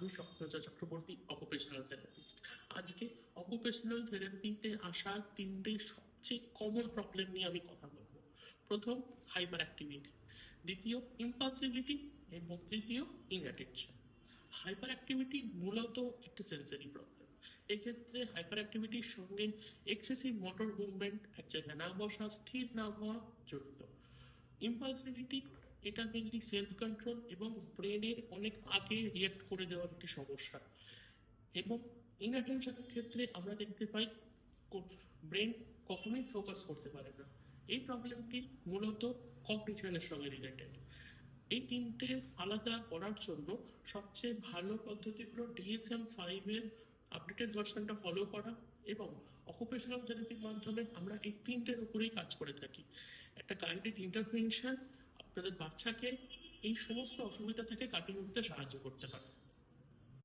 আমি স্বপ্নজা Chakraborty, occupational therapist. আজকে occupational থেরাপিতে আসা তিনটে সবচেয়ে কমন প্রবলেম নিয়ে আমি কথা বলবো। প্রথম, হাইপার অ্যাক্টিভিটি। দ্বিতীয়, ইম্পালসিভিটি। এবং তৃতীয়, ইনঅ্যাটেনশন। হাইপার অ্যাক্টিভিটি মূলত একটি সেন্সারি প্রবলেম। এক্ষেত্রে হাইপার অ্যাক্টিভিটির সঙ্গে এক্সেসিভ মোটর মুভমেন্ট, এক জায়গায় না বসা, স্থির না হওয়া জড়িত। ইম্পালসিভিটি, এটা মেনলি সেলফ কন্ট্রোল এবং ব্রেনের অনেক আগে রিয়াক্ট করে দেওয়ার একটি সমস্যা। এবং ইনঅ্যাটেনশনের ক্ষেত্রে আমরা দেখতে পাই ব্রেন কখনোই ফোকাস করতে পারে না। এই প্রবলেমটি মূলত কগনিশনের সঙ্গে রিলেটেড। এই তিনটে আলাদা করার জন্য সবচেয়ে ভালো পদ্ধতি হলো DSM-5 আপডেটেড ভার্সনটা ফলো করা, এবং অকুপেশনাল থেরাপির মাধ্যমে আমরা এই তিনটের উপরেই কাজ করে থাকি। একটা গাইডেড ইন্টারভেনশন আপনাদের বাচ্চাকে এই সমস্ত অসুবিধা থেকে কাটিয়ে উঠতে সাহায্য করতে পারে।